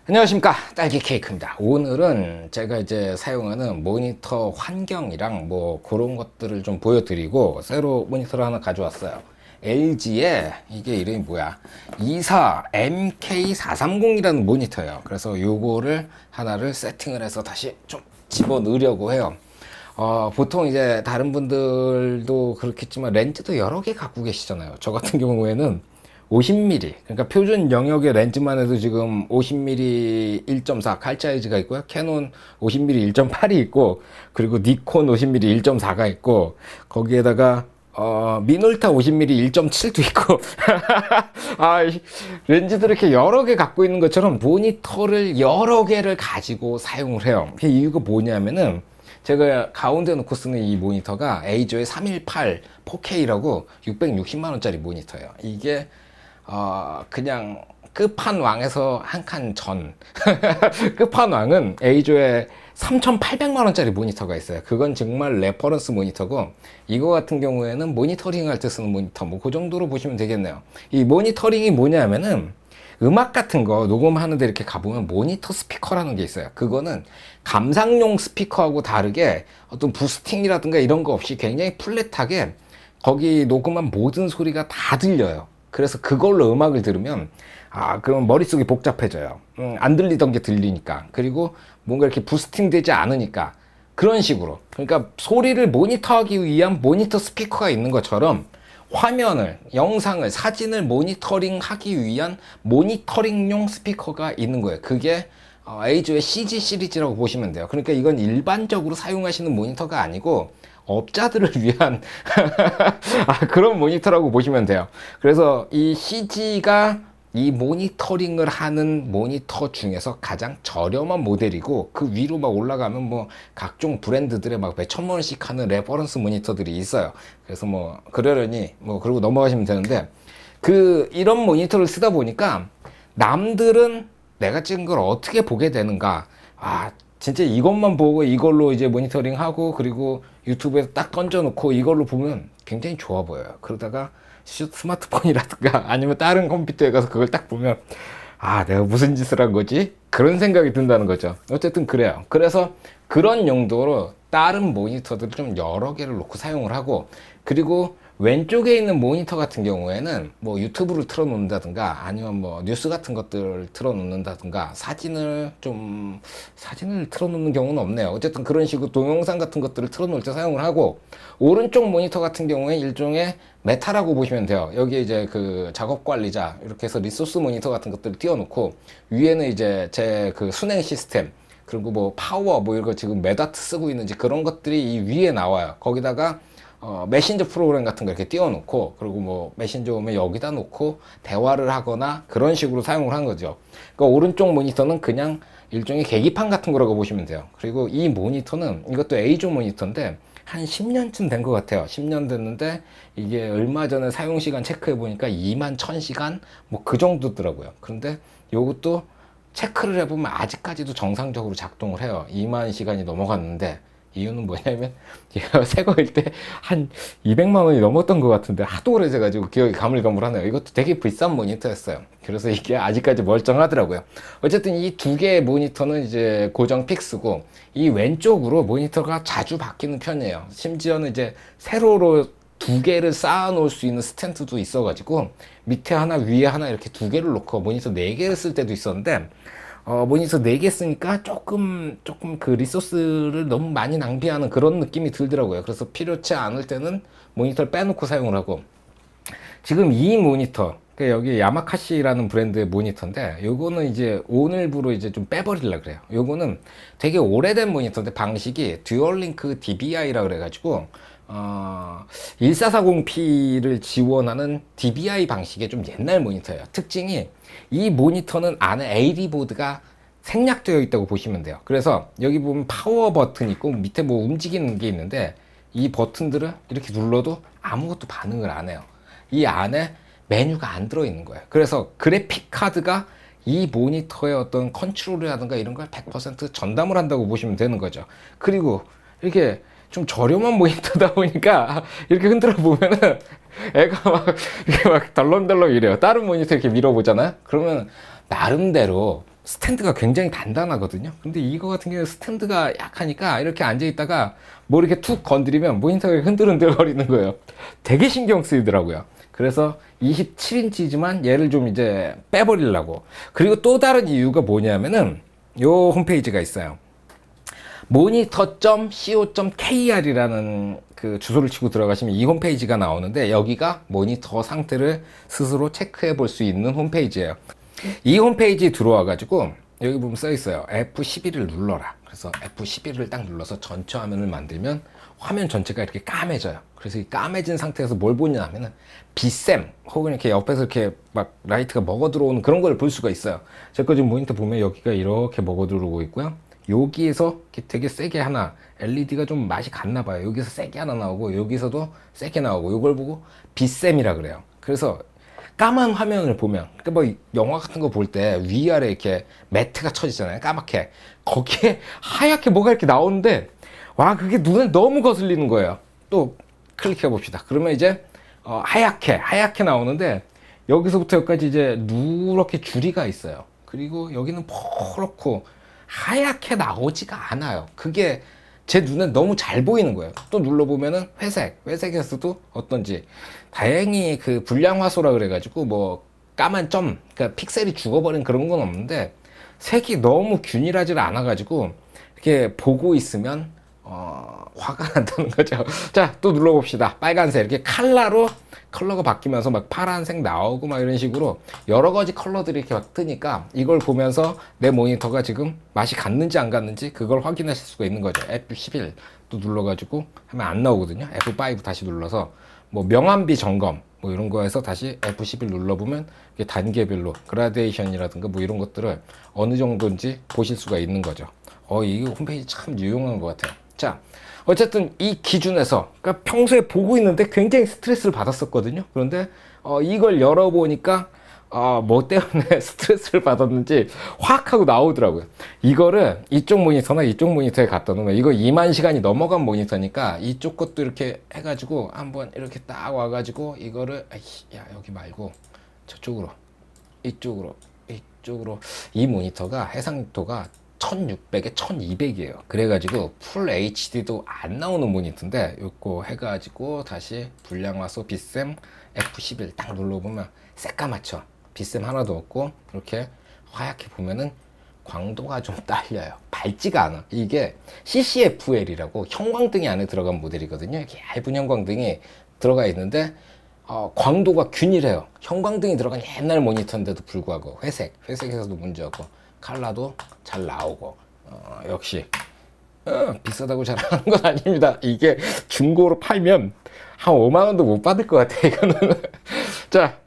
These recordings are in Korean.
안녕하십니까, 딸기 케이크입니다. 오늘은 제가 이제 사용하는 모니터 환경이랑 뭐 그런 것들을 좀 보여드리고 새로 모니터를 하나 가져왔어요. LG의 이게 이름이 뭐야, 24MK430이라는 모니터예요. 그래서 요거를 하나를 세팅을 해서 다시 좀 집어넣으려고 해요. 보통 이제 다른 분들도 그렇겠지만 렌즈도 여러 개 갖고 계시잖아요. 저 같은 경우에는 50mm, 그러니까 표준 영역의 렌즈만 해도 지금 50mm 1.4 칼사이즈가 있고요. 캐논 50mm 1.8이 있고, 그리고 니콘 50mm 1.4가 있고, 거기에다가 미놀타 50mm 1.7도 있고 렌즈들 이렇게 여러 개 갖고 있는 것처럼 모니터를 여러 개를 가지고 사용을 해요. 그 이유가 뭐냐면은 제가 가운데 놓고 쓰는 이 모니터가 에이저의 318 4K라고 660만원짜리 모니터예요. 이게 그냥 끝판왕에서 한 칸 전 끝판왕은 에이저의 3,800만원짜리 모니터가 있어요. 그건 정말 레퍼런스 모니터고, 이거 같은 경우에는 모니터링 할 때 쓰는 모니터, 뭐 그 정도로 보시면 되겠네요. 이 모니터링이 뭐냐면은 음악 같은 거 녹음하는데 이렇게 가보면 모니터 스피커라는 게 있어요. 그거는 감상용 스피커하고 다르게 어떤 부스팅이라든가 이런 거 없이 굉장히 플랫하게 거기 녹음한 모든 소리가 다 들려요. 그래서 그걸로 음악을 들으면 그러면 머릿속이 복잡해져요. 안 들리던 게 들리니까. 그리고 뭔가 이렇게 부스팅 되지 않으니까. 그런 식으로, 그러니까 소리를 모니터하기 위한 모니터 스피커가 있는 것처럼 화면을, 영상을, 사진을 모니터링 하기 위한 모니터링용 스피커가 있는 거예요. 그게 에이저의 CG 시리즈라고 보시면 돼요. 그러니까 이건 일반적으로 사용하시는 모니터가 아니고 업자들을 위한 그런 모니터라고 보시면 돼요. 그래서 이 CG가 이 모니터링을 하는 모니터 중에서 가장 저렴한 모델이고, 그 위로 막 올라가면 뭐 각종 브랜드들의 막 몇천만 원씩 하는 레퍼런스 모니터들이 있어요. 그래서 뭐 그러려니 뭐 그러고 넘어가시면 되는데, 이런 모니터를 쓰다 보니까 남들은 내가 찍은 걸 어떻게 보게 되는가, 진짜 이것만 보고 이걸로 이제 모니터링 하고, 그리고 유튜브에 딱 던져 놓고 이걸로 보면 굉장히 좋아 보여요. 그러다가 스마트폰이라든가 아니면 다른 컴퓨터에 가서 그걸 딱 보면 내가 무슨 짓을 한 거지? 그런 생각이 든다는 거죠. 어쨌든 그래요. 그래서 그런 용도로 다른 모니터들을 좀 여러 개를 놓고 사용을 하고, 그리고 왼쪽에 있는 모니터 같은 경우에는 뭐 유튜브를 틀어 놓는다든가 아니면 뭐 뉴스 같은 것들을 틀어 놓는다든가 사진을 틀어 놓는 경우는 없네요. 어쨌든 그런 식으로 동영상 같은 것들을 틀어 놓을 때 사용을 하고, 오른쪽 모니터 같은 경우에 일종의 메타라고 보시면 돼요. 여기에 이제 그 작업 관리자 이렇게 해서 리소스 모니터 같은 것들을 띄워 놓고, 위에는 이제 제 그 순행 시스템, 그리고 뭐 파워 뭐 이거 지금 몇 와트 쓰고 있는지 그런 것들이 이 위에 나와요. 거기다가 메신저 프로그램 같은 거 이렇게 띄워놓고, 그리고 뭐 메신저 오면 여기다 놓고 대화를 하거나 그런 식으로 사용을 한 거죠. 그러니까 오른쪽 모니터는 그냥 일종의 계기판 같은 거라고 보시면 돼요. 그리고 이 모니터는, 이것도 에이조 모니터인데 한 10년쯤 된 것 같아요. 10년 됐는데 이게 얼마 전에 사용 시간 체크해 보니까 21,000시간 뭐 그 정도더라고요. 그런데 요것도 체크를 해보면 아직까지도 정상적으로 작동을 해요. 2만 시간이 넘어갔는데, 이유는 뭐냐면 얘가 새 거일 때 한 200만 원이 넘었던 것 같은데 하도 오래돼가지고 기억이 가물가물하네요. 이것도 되게 비싼 모니터였어요. 그래서 이게 아직까지 멀쩡하더라고요. 어쨌든 이 두 개의 모니터는 이제 고정 픽스고, 이 왼쪽으로 모니터가 자주 바뀌는 편이에요. 심지어는 이제 세로로 두 개를 쌓아 놓을 수 있는 스탠드도 있어가지고 밑에 하나 위에 하나 이렇게 두 개를 놓고 모니터 네 개를 쓸 때도 있었는데, 모니터 4개 쓰니까 조금 그 리소스를 너무 많이 낭비하는 그런 느낌이 들더라고요. 그래서 필요치 않을 때는 모니터를 빼놓고 사용을 하고, 지금 이 모니터, 여기 야마카시라는 브랜드의 모니터인데, 요거는 이제 오늘부로 이제 좀 빼버리려고 그래요. 요거는 되게 오래된 모니터인데 방식이 듀얼링크 DBI라 그래가지고 1440p를 지원하는 DBI 방식의 좀 옛날 모니터예요. 특징이, 이 모니터는 안에 AD 보드가 생략되어 있다고 보시면 돼요. 그래서 여기 보면 파워 버튼 있고 밑에 뭐 움직이는 게 있는데, 이 버튼들을 이렇게 눌러도 아무것도 반응을 안 해요. 이 안에 메뉴가 안 들어있는 거예요. 그래서 그래픽 카드가 이 모니터의 어떤 컨트롤이라든가 이런 걸 100% 전담을 한다고 보시면 되는 거죠. 그리고 이렇게 좀 저렴한 모니터다 보니까 이렇게 흔들어 보면은 애가 막 이렇게 막 덜렁덜렁 이래요. 다른 모니터 이렇게 밀어보잖아요. 그러면 나름대로 스탠드가 굉장히 단단하거든요. 근데 이거 같은 경우는 스탠드가 약하니까 이렇게 앉아있다가 뭐 이렇게 툭 건드리면 모니터가 흔들흔들 거리는 거예요. 되게 신경 쓰이더라고요. 그래서 27인치지만 얘를 좀 이제 빼버리려고. 그리고 또 다른 이유가 뭐냐면은 요 홈페이지가 있어요. monitor.co.kr이라는 그 주소를 치고 들어가시면 이 홈페이지가 나오는데, 여기가 모니터 상태를 스스로 체크해 볼 수 있는 홈페이지예요. 이 홈페이지 들어와 가지고 여기 보면 써 있어요. F11을 눌러라. 그래서 F11을 딱 눌러서 전체 화면을 만들면 화면 전체가 이렇게 까매져요. 그래서 이 까매진 상태에서 뭘 보냐 하면은 빛샘 혹은 이렇게 옆에서 이렇게 막 라이트가 먹어 들어오는 그런 걸 볼 수가 있어요. 제거 지금 모니터 보면 여기가 이렇게 먹어 들어오고 있고요. 여기에서 되게 세게 하나, LED가 좀 맛이 갔나 봐요. 여기서 세게 하나 나오고 여기서도 세게 나오고, 이걸 보고 빛샘이라 그래요. 그래서 까만 화면을 보면, 그러니까 뭐 영화 같은 거 볼 때 위아래 이렇게 매트가 쳐지잖아요. 까맣게. 거기에 하얗게 뭐가 이렇게 나오는데, 와, 그게 눈에 너무 거슬리는 거예요. 또 클릭해 봅시다. 그러면 이제 하얗게 나오는데, 여기서부터 여기까지 이제 누렇게 줄이가 있어요. 그리고 여기는 퍼렇고 하얗게 나오지가 않아요. 그게 제 눈에 너무 잘 보이는 거예요. 또 눌러보면은 회색에서도 어떤지. 다행히 그 불량화소라 그래가지고 뭐 까만 점, 그러니까 픽셀이 죽어버린 그런 건 없는데, 색이 너무 균일하지 않아가지고 이렇게 보고 있으면 화가 난다는 거죠. 자, 또 눌러봅시다. 빨간색 이렇게 컬러가 바뀌면서 막 파란색 나오고 막 이런 식으로 여러 가지 컬러들이 이렇게 막 뜨니까, 이걸 보면서 내 모니터가 지금 맛이 갔는지 안 갔는지 그걸 확인하실 수가 있는 거죠. F11 또 눌러가지고 하면 안 나오거든요. F5 다시 눌러서 뭐 명암비 점검 뭐 이런 거에서 다시 F11 눌러보면 이게 단계별로 그라데이션이라든가 뭐 이런 것들을 어느 정도인지 보실 수가 있는 거죠. 이 홈페이지 참 유용한 것 같아요. 자, 어쨌든 이 기준에서, 그러니까 평소에 보고 있는데 굉장히 스트레스를 받았었거든요. 그런데 이걸 열어보니까 뭐 때문에 스트레스를 받았는지 확 하고 나오더라고요. 이거를 이쪽 모니터나 이쪽 모니터에 갖다 놓으면, 이거 2만 시간이 넘어간 모니터니까 이쪽 것도 이렇게 해가지고 한번 이렇게 딱 와가지고 이거를 야, 여기 말고 저쪽으로, 이쪽으로 이 모니터가 해상도가 1600에 1200이에요. 그래가지고 풀 HD도 안 나오는 모니터인데, 요거 해가지고 다시 불량화소 빛샘 F11 딱 눌러보면 새까맣죠. 빛샘 하나도 없고 이렇게 하얗게 보면은 광도가 좀 딸려요. 밝지가 않아. 이게 CCFL이라고 형광등이 안에 들어간 모델이거든요. 이렇게 얇은 형광등이 들어가 있는데 광도가 균일해요. 형광등이 들어간 옛날 모니터인데도 불구하고 회색에서도 문제없고 컬러도 잘 나오고, 역시 비싸다고 잘하는 건 아닙니다. 이게 중고로 팔면 한 5만 원도 못 받을 것 같아, 이거는. 자,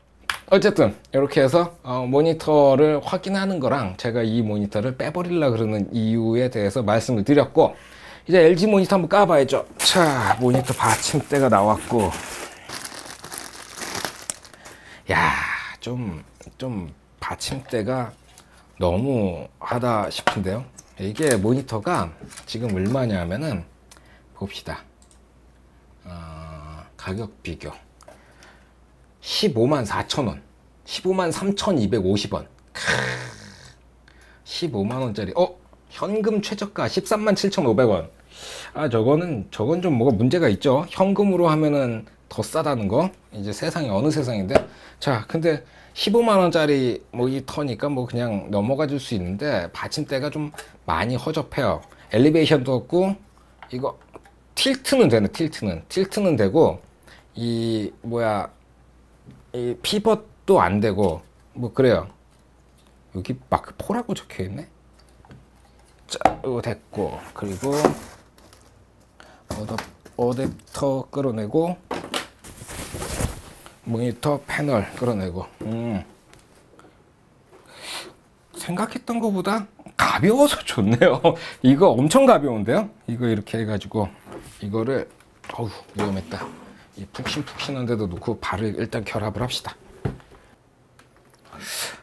어쨌든 이렇게 해서 모니터를 확인하는 거랑 제가 이 모니터를 빼버리려고 그러는 이유에 대해서 말씀을 드렸고, 이제 LG 모니터 한번 까봐야죠. 자, 모니터 받침대가 나왔고, 야, 좀 받침대가 너무 하다 싶은데요. 이게 모니터가 지금 얼마냐 하면은 봅시다. 가격 비교 15만 4천원 15만 3,250원 15만원짜리 현금 최저가 13만 7,500원. 저건 좀 뭐가 문제가 있죠. 현금으로 하면은 더 싸다는 거. 이제 세상이 어느 세상인데. 자, 근데 15만원짜리 모니터니까 뭐 그냥 넘어가 줄 수 있는데, 받침대가 좀 많이 허접해요. 엘리베이션도 없고, 이거 틸트는 되네. 틸트는 되고, 이 피벗도 안 되고 뭐 그래요. 여기 마크 4라고 적혀 있네. 자, 이거 됐고, 그리고 어댑터 끌어내고, 모니터 패널 끌어내고. 생각했던 것보다 가벼워서 좋네요. 이거 엄청 가벼운데요. 이거 이렇게 해가지고 이거를 위험했다. 이 푹신푹신한 데도 놓고 발을 일단 결합을 합시다.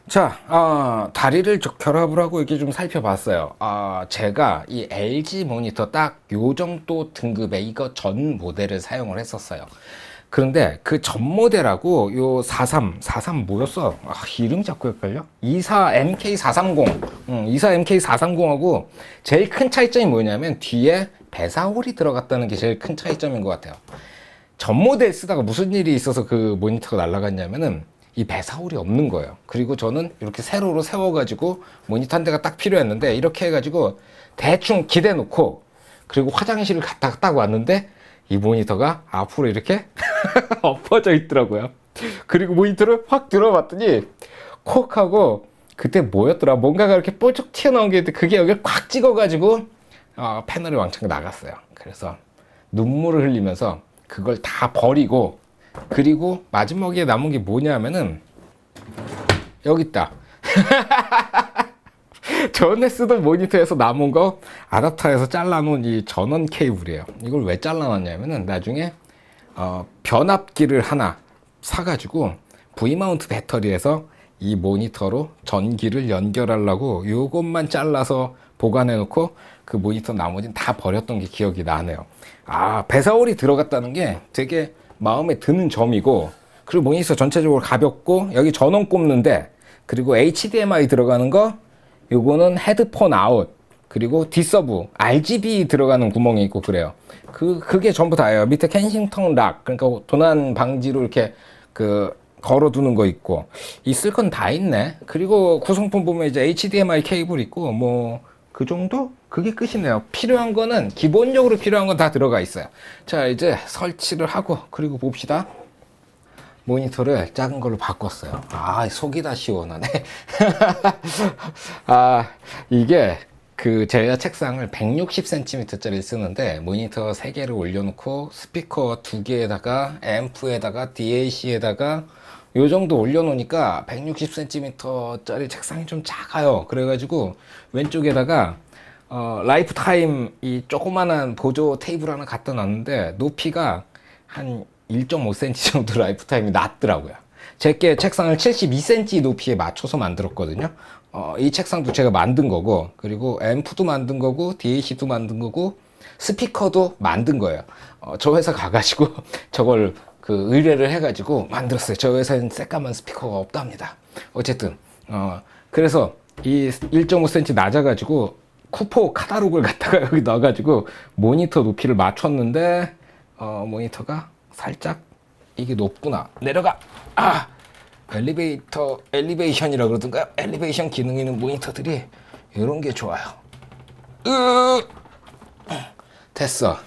자, 다리를 결합을 하고 이렇게 좀 살펴봤어요. 제가 이 LG 모니터 딱 요 정도 등급의 이거 전 모델을 사용을 했었어요. 그런데 그 전 모델하고 요 43 뭐였어? 아, 이름이 자꾸 헷갈려? 24MK430 24MK430하고 제일 큰 차이점이 뭐냐면 뒤에 배사홀이 들어갔다는 게 제일 큰 차이점인 것 같아요. 전 모델 쓰다가 무슨 일이 있어서 그 모니터가 날아갔냐면은 이 배사홀이 없는 거예요. 그리고 저는 이렇게 세로로 세워가지고 모니터 한 대가 딱 필요했는데 이렇게 해가지고 대충 기대 놓고 그리고 화장실을 갔다가 딱 왔는데 이 모니터가 앞으로 이렇게 엎어져 있더라고요. 그리고 모니터를 확 들어봤더니 콕 하고 그때 뭐였더라? 뭔가가 이렇게 뾰족 튀어나온 게 있는데 그게 여기를 꽉 찍어가지고 패널이 왕창 나갔어요. 그래서 눈물을 흘리면서 그걸 다 버리고 그리고 마지막에 남은 게 뭐냐면은 여기 있다. 전에 쓰던 모니터에서 남은 거 아답터에서 잘라놓은 이 전원 케이블이에요. 이걸 왜 잘라놨냐면은 나중에 변압기를 하나 사가지고 V마운트 배터리에서 이 모니터로 전기를 연결하려고 요것만 잘라서 보관해 놓고 그 모니터 나머지는 다 버렸던 게 기억이 나네요. 배사홀이 들어갔다는 게 되게 마음에 드는 점이고, 그리고 모니터 전체적으로 가볍고 여기 전원 꼽는데, 그리고 HDMI 들어가는 거 요거는 헤드폰 아웃, 그리고 D서브 RGB 들어가는 구멍이 있고 그래요. 그게 전부 다예요. 밑에 켄싱턴 락, 그러니까 도난 방지로 이렇게 걸어두는 거 있고, 있을 건 다 있네. 그리고 구성품 보면 이제 HDMI 케이블 있고 뭐 그 정도? 그게 끝이네요. 필요한 거는 기본적으로 필요한 건 다 들어가 있어요. 자, 이제 설치를 하고 그리고 봅시다. 모니터를 작은 걸로 바꿨어요. 속이 다 시원하네. 이게 제가 책상을 160cm짜리 쓰는데 모니터 3개를 올려놓고 스피커 2개에다가 앰프에다가 DAC에다가 요 정도 올려놓으니까 160cm짜리 책상이 좀 작아요. 그래가지고 왼쪽에다가 라이프타임 이 조그만한 보조 테이블 하나 갖다 놨는데 높이가 한 1.5cm 정도 라이프타임이 낮더라고요. 제게 책상을 72cm 높이에 맞춰서 만들었거든요. 이 책상도 제가 만든 거고, 그리고 앰프도 만든 거고, DAC도 만든 거고, 스피커도 만든 거예요. 저 회사 가가지고 저걸 의뢰를 해가지고 만들었어요. 저 회사에는 새까만 스피커가 없답니다. 어쨌든 그래서 이 1.5cm 낮아가지고 쿠포 카다록을 갖다가 여기 넣어가지고 모니터 높이를 맞췄는데 모니터가 살짝 이게 높구나, 내려가. 엘리베이션이라 그러던가요? 엘리베이션 기능 있는 모니터들이 이런 게 좋아요. 됐어.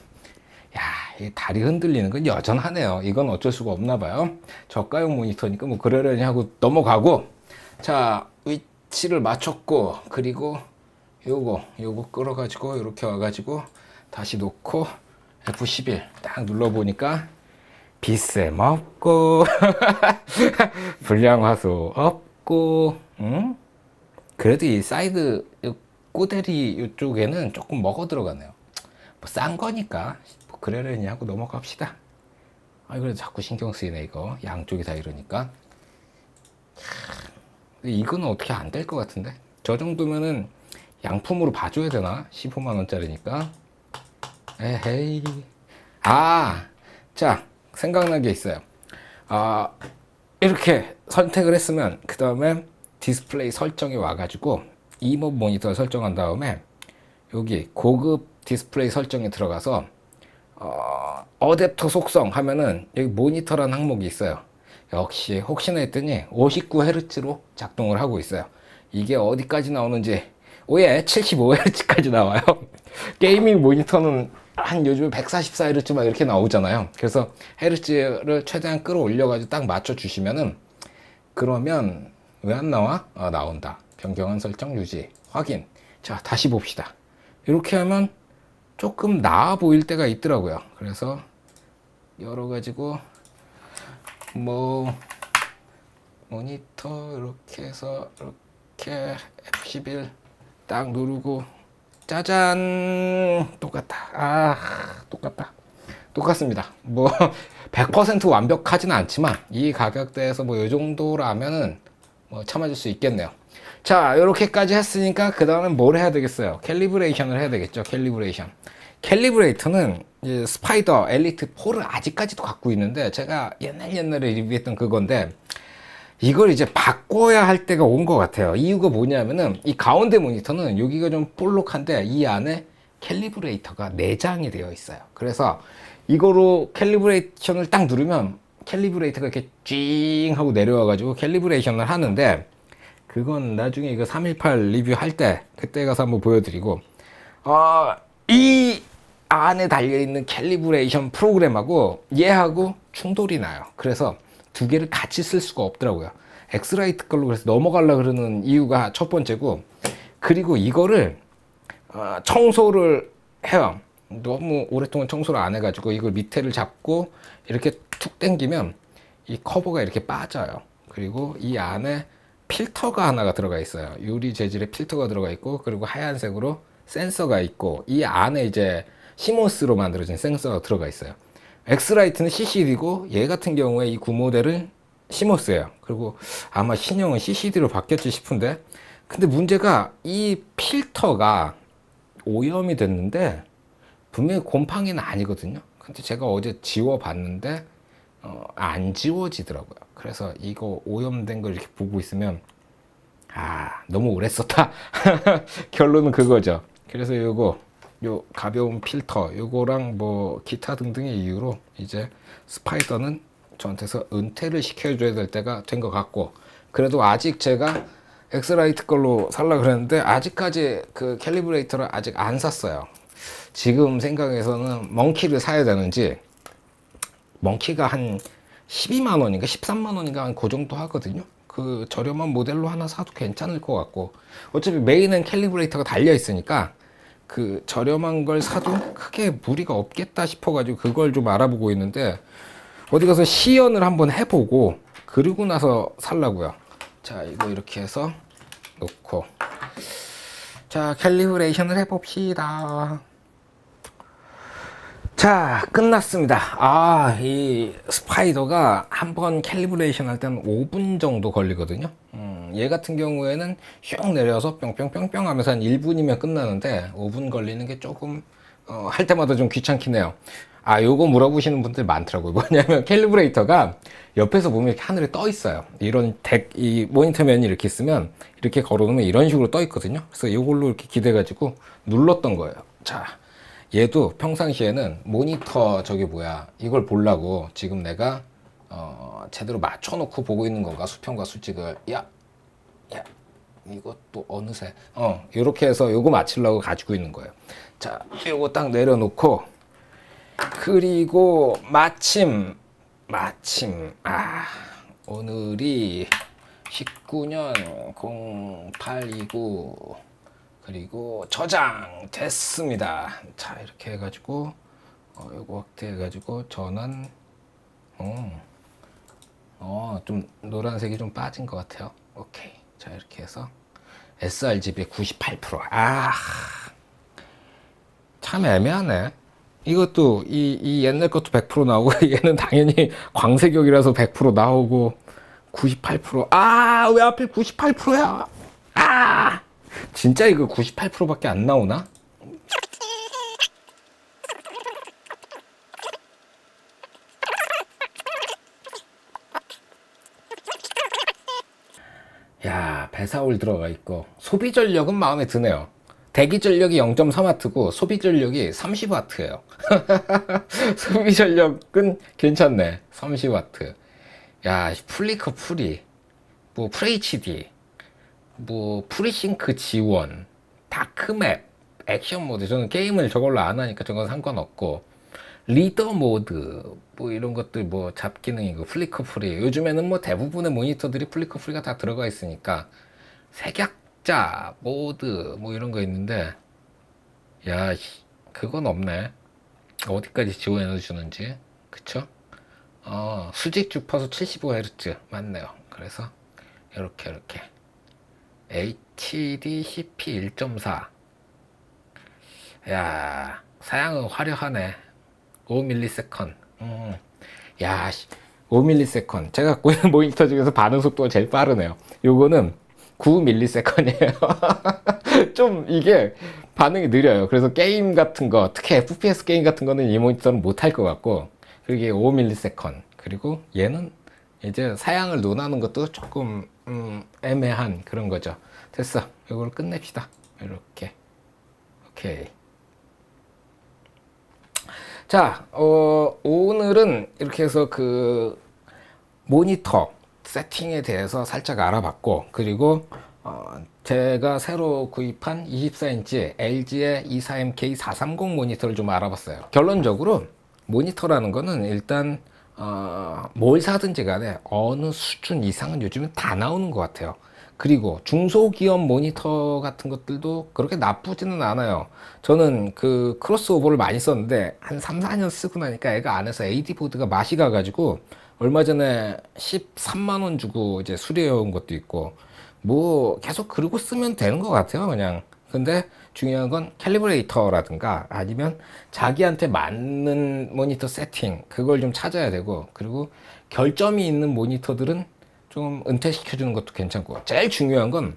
이 다리 흔들리는 건 여전하네요. 이건 어쩔 수가 없나 봐요. 저가용 모니터니까 뭐 그러려니 하고 넘어가고, 자, 위치를 맞췄고, 그리고 요거 끌어가지고 이렇게 와가지고 다시 놓고 F11 딱 눌러보니까 비쌤 없고 불량화소 없고, 그래도 이 사이드 꼬대리 이쪽에는 조금 먹어 들어가네요. 뭐 싼 거니까 뭐 그러려니 하고 넘어갑시다. 그래도 자꾸 신경 쓰이네 이거. 양쪽이 다 이러니까. 이거는 어떻게 안 될 것 같은데. 저 정도면은 양품으로 봐줘야 되나? 15만 원짜리니까. 에헤이. 자, 생각난 게 있어요. 이렇게 선택을 했으면 그 다음에 디스플레이 설정에 와가지고 이모 모니터 설정한 다음에 여기 고급 디스플레이 설정에 들어가서 어댑터 속성 하면은 여기 모니터라는 항목이 있어요. 역시 혹시나 했더니 59Hz로 작동을 하고 있어요. 이게 어디까지 나오는지, 오예 75Hz까지 나와요. 게이밍 모니터는 한 요즘에 144Hz 막 이렇게 나오잖아요. 그래서 헤르츠를 최대한 끌어올려 가지고 딱 맞춰 주시면은, 그러면 왜 안 나와? 나온다. 변경한 설정 유지 확인. 자, 다시 봅시다. 이렇게 하면 조금 나아 보일 때가 있더라고요. 그래서 열어가지고 뭐 모니터 이렇게 해서 이렇게 F11 딱 누르고 짜잔, 똑같습니다. 뭐 100% 완벽하지는 않지만 이 가격대에서 뭐 이 정도라면은 뭐 참아줄 수 있겠네요. 자, 이렇게까지 했으니까 그 다음에 뭘 해야 되겠어요? 캘리브레이션을 해야 되겠죠. 캘리브레이터는 이제 스파이더 엘리트 4를 아직까지도 갖고 있는데, 제가 옛날에 리뷰했던 그건데 이걸 이제 바꿔야 할 때가 온 것 같아요. 이유가 뭐냐면은 이 가운데 모니터는 여기가 좀 볼록한데 이 안에 캘리브레이터가 내장이 되어 있어요. 그래서 이거로 캘리브레이션을 딱 누르면 캘리브레이터가 이렇게 찡 하고 내려와 가지고 캘리브레이션을 하는데, 그건 나중에 이거 318 리뷰할 때 그때 가서 한번 보여드리고, 이 안에 달려있는 캘리브레이션 프로그램하고 얘하고 충돌이 나요. 그래서 두 개를 같이 쓸 수가 없더라고요. 엑스라이트 걸로 그래서 넘어가려고 그러는 이유가 첫 번째고, 그리고 이거를 청소를 해요. 너무 오랫동안 청소를 안 해가지고 이걸 밑에를 잡고 이렇게 툭 당기면 이 커버가 이렇게 빠져요. 그리고 이 안에 필터가 하나가 들어가 있어요. 유리 재질의 필터가 들어가 있고, 그리고 하얀색으로 센서가 있고, 이 안에 이제 시모스로 만들어진 센서가 들어가 있어요. 엑스라이트는 CCD고 얘 같은 경우에 이 구모델은 시모스예요. 그리고 아마 신형은 CCD로 바뀌었지 싶은데, 근데 문제가 이 필터가 오염이 됐는데 분명히 곰팡이는 아니거든요. 근데 제가 어제 지워봤는데 안 지워지더라고요. 그래서 이거 오염된 걸 이렇게 보고 있으면 너무 오래 썼다. 결론은 그거죠. 그래서 요 가벼운 필터 요거랑 뭐 기타 등등의 이유로 이제 스파이더는 저한테서 은퇴를 시켜줘야 될 때가 된 것 같고, 그래도 아직 제가 엑스라이트 걸로 살라 그랬는데 아직까지 그 캘리브레이터를 아직 안 샀어요. 지금 생각에서는 멍키를 사야 되는지, 멍키가 한 12만 원인가 13만 원인가 한 그 정도 하거든요. 그 저렴한 모델로 하나 사도 괜찮을 것 같고, 어차피 메인은 캘리브레이터가 달려 있으니까 그 저렴한 걸 사도 크게 무리가 없겠다 싶어가지고 그걸 좀 알아보고 있는데, 어디 가서 시연을 한번 해보고 그러고 나서 살라고요. 자, 이거 이렇게 해서 놓고, 자, 캘리브레이션을 해봅시다. 자, 끝났습니다. 이 스파이더가 한번 캘리브레이션 할 때는 5분 정도 걸리거든요. 얘 같은 경우에는 슉 내려서 뿅뿅뿅뿅 하면서 한 1분이면 끝나는데 5분 걸리는 게 조금 할 때마다 좀 귀찮긴 해요. 요거 물어보시는 분들 많더라고요. 뭐냐면 캘리브레이터가 옆에서 보면 이렇게 하늘에 떠 있어요. 이 모니터면이 이렇게 있으면 이렇게 걸어놓으면 이런 식으로 떠 있거든요. 그래서 이걸로 이렇게 기대가지고 눌렀던 거예요. 자, 얘도 평상시에는 모니터 이걸 보려고 지금 내가 제대로 맞춰놓고 보고 있는 건가, 수평과 수직을. 야 이것도 어느새 이렇게 해서 요거 맞추려고 가지고 있는 거예요. 자, 요거 딱 내려놓고, 그리고 마침 오늘이 19년 0829, 그리고 저장 됐습니다. 자, 이렇게 해가지고 요거 확대해가지고 전원 좀 노란색이 좀 빠진 것 같아요. 오케이. 자, 이렇게 해서 sRGB 98%. 참 애매하네. 이것도 이 옛날 것도 100% 나오고 얘는 당연히 광색역이라서 100% 나오고 98%. 왜 하필 98%야? 진짜 이거 98%밖에 안 나오나? 야, 배사올 들어가 있고 소비 전력은 마음에 드네요. 대기 전력이 0.3W고 소비 전력이 30W예요. 소비 전력은 괜찮네. 30W. 야, 플리커 프리, 뭐 FHD, 뭐 프리싱크 지원, 다크맵, 액션 모드. 저는 게임을 저걸로 안 하니까 저건 상관없고, 리더 모드, 뭐 이런 것들, 뭐 잡기능이고, 플리커 프리. 요즘에는 뭐 대부분의 모니터들이 플리커 프리가 다 들어가 있으니까 색약자 모드 뭐 이런 거 있는데, 야, 그건 없네. 어디까지 지원해 주는지. 그쵸? 수직 주파수 75Hz 맞네요. 그래서 이렇게 HDCP 1.4. 야, 사양은 화려하네. 5ms. 야, 5ms. 제가 갖고 있는 모니터 중에서 반응 속도가 제일 빠르네요. 요거는 9ms이에요. 좀 이게 반응이 느려요. 그래서 게임 같은 거, 특히 FPS 게임 같은 거는 이 모니터는 못할 것 같고, 그게 5ms. 그리고 얘는 이제 사양을 논하는 것도 조금 애매한 그런 거죠. 됐어. 이걸 끝냅시다. 이렇게. 오케이. 자, 오늘은 이렇게 해서 그 모니터 세팅에 대해서 살짝 알아봤고, 그리고 제가 새로 구입한 24인치 LG의 24MK430 모니터를 좀 알아봤어요. 결론적으로 모니터라는 거는 일단 뭘 사든지 간에 어느 수준 이상은 요즘은 다 나오는 것 같아요. 그리고 중소기업 모니터 같은 것들도 그렇게 나쁘지는 않아요. 저는 그 크로스오버를 많이 썼는데 한 3, 4년 쓰고 나니까 애가 안에서 AD 보드가 맛이 가가지고 얼마 전에 13만 원 주고 이제 수리해 온 것도 있고, 뭐 계속 그러고 쓰면 되는 것 같아요, 그냥. 근데 중요한 건 캘리브레이터라든가 아니면 자기한테 맞는 모니터 세팅, 그걸 좀 찾아야 되고, 그리고 결점이 있는 모니터들은 좀 은퇴시켜주는 것도 괜찮고, 제일 중요한 건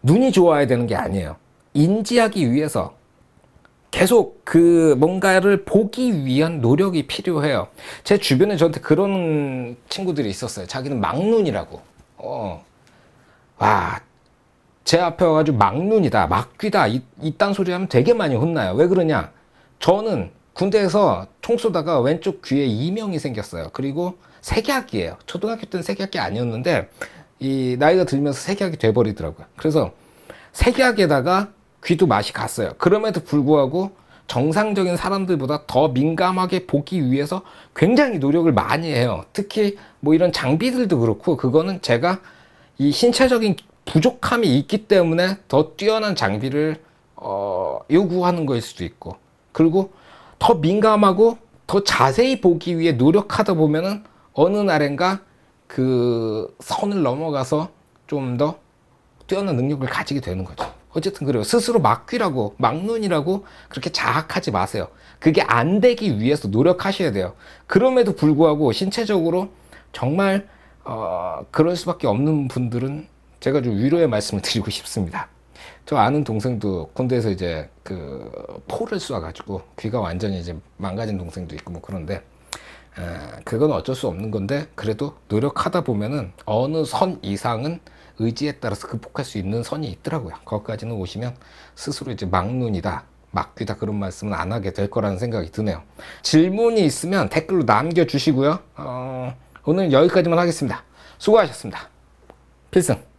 눈이 좋아야 되는 게 아니에요. 인지하기 위해서 계속 그 뭔가를 보기 위한 노력이 필요해요. 제 주변에 저한테 그런 친구들이 있었어요. 자기는 막눈이라고. 와, 제 앞에 와가지고 막눈이다, 막귀다, 이딴 소리 하면 되게 많이 혼나요. 왜 그러냐? 저는 군대에서 총 쏘다가 왼쪽 귀에 이명이 생겼어요. 그리고 색약이에요. 초등학교 때는 색약이 아니었는데 이 나이가 들면서 색약이 돼버리더라고요. 그래서 색약에다가 귀도 맛이 갔어요. 그럼에도 불구하고 정상적인 사람들보다 더 민감하게 보기 위해서 굉장히 노력을 많이 해요. 특히 뭐 이런 장비들도 그렇고, 그거는 제가 이 신체적인 부족함이 있기 때문에 더 뛰어난 장비를 요구하는 거일 수도 있고, 그리고 더 민감하고 더 자세히 보기 위해 노력하다 보면은 어느 날엔가 그 선을 넘어가서 좀 더 뛰어난 능력을 가지게 되는 거죠. 어쨌든 그래요. 스스로 막귀라고, 막눈이라고 그렇게 자학하지 마세요. 그게 안 되기 위해서 노력하셔야 돼요. 그럼에도 불구하고 신체적으로 정말 그럴 수밖에 없는 분들은 제가 좀 위로의 말씀을 드리고 싶습니다. 저 아는 동생도 군대에서 이제 그 포를 쏴가지고 귀가 완전히 이제 망가진 동생도 있고 뭐 그런데, 그건 어쩔 수 없는 건데, 그래도 노력하다 보면은 어느 선 이상은 의지에 따라서 극복할 수 있는 선이 있더라고요. 거기까지는 오시면 스스로 이제 막눈이다, 막귀다, 그런 말씀은 안 하게 될 거라는 생각이 드네요. 질문이 있으면 댓글로 남겨주시고요. 오늘 여기까지만 하겠습니다. 수고하셨습니다. 필승.